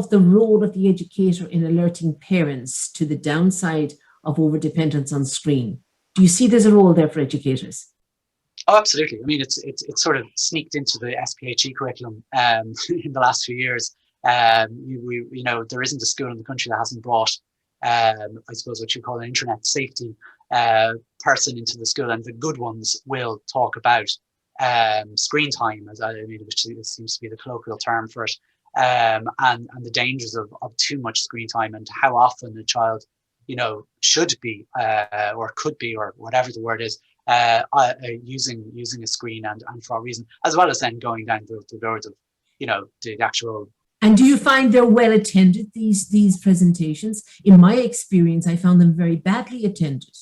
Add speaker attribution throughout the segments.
Speaker 1: of the role of the educator in alerting parents to the downside of overdependence on screen? Do you see there's a role there for educators?
Speaker 2: Oh, absolutely. I mean, it's sort of sneaked into the SPHE curriculum in the last few years. There isn't a school in the country that hasn't brought, I suppose, what you call an internet safety person into the school, and the good ones will talk about screen time, which seems to be the colloquial term for it, and the dangers of too much screen time, and how often a child, should be or could be, or whatever the word is, using a screen and for a reason, as well as then going down the road of, the actual.
Speaker 1: And do you find they're well attended, these presentations? In my experience, I found them very badly attended,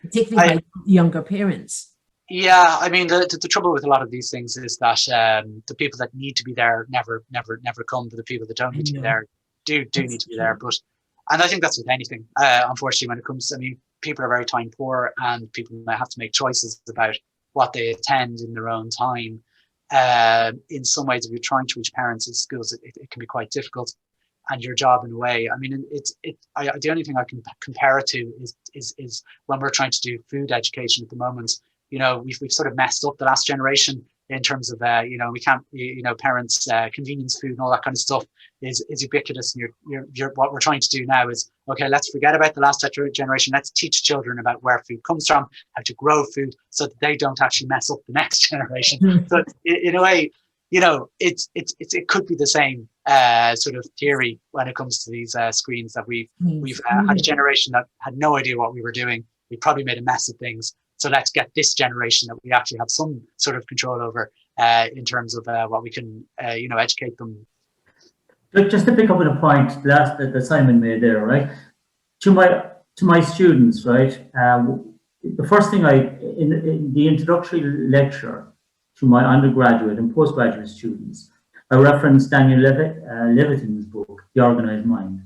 Speaker 1: particularly by younger parents.
Speaker 2: Yeah, I mean, the trouble with a lot of these things is that the people that need to be there never come, but the people that don't need to be there do need to be there. And I think that's with anything, unfortunately, when it comes to, people are very time poor, and people may have to make choices about what they attend in their own time. In some ways, if you're trying to reach parents in schools, it can be quite difficult, and your job in a way. I mean, the only thing I can compare it to is when we're trying to do food education at the moment. We've sort of messed up the last generation in terms of we can't, parents, convenience food and all that kind of stuff is ubiquitous. And you're what we're trying to do now is, okay, let's forget about the last generation. Let's teach children about where food comes from, how to grow food, so that they don't actually mess up the next generation. So in a way, it could be the same sort of theory when it comes to these screens, that we've had a generation that had no idea what we were doing. We probably made a mess of things. So let's get this generation that we actually have some sort of control over in terms of what we can, educate them.
Speaker 3: Just to pick up on a point that Simon made there, right? To my students, right? The first thing in the introductory lecture to my undergraduate and postgraduate students, I referenced Daniel Levitin's book, The Organized Mind.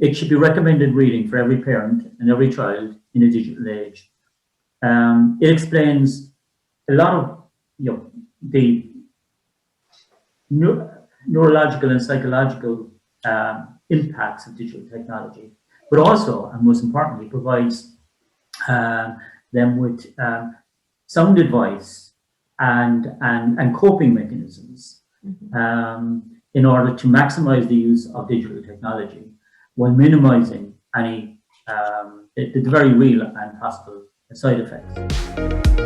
Speaker 3: It should be recommended reading for every parent and every child in a digital age. It explains a lot of the neurological and psychological impacts of digital technology, but also, and most importantly, provides them with sound advice and coping mechanisms in order to maximize the use of digital technology while minimizing any the very real and possible side effects.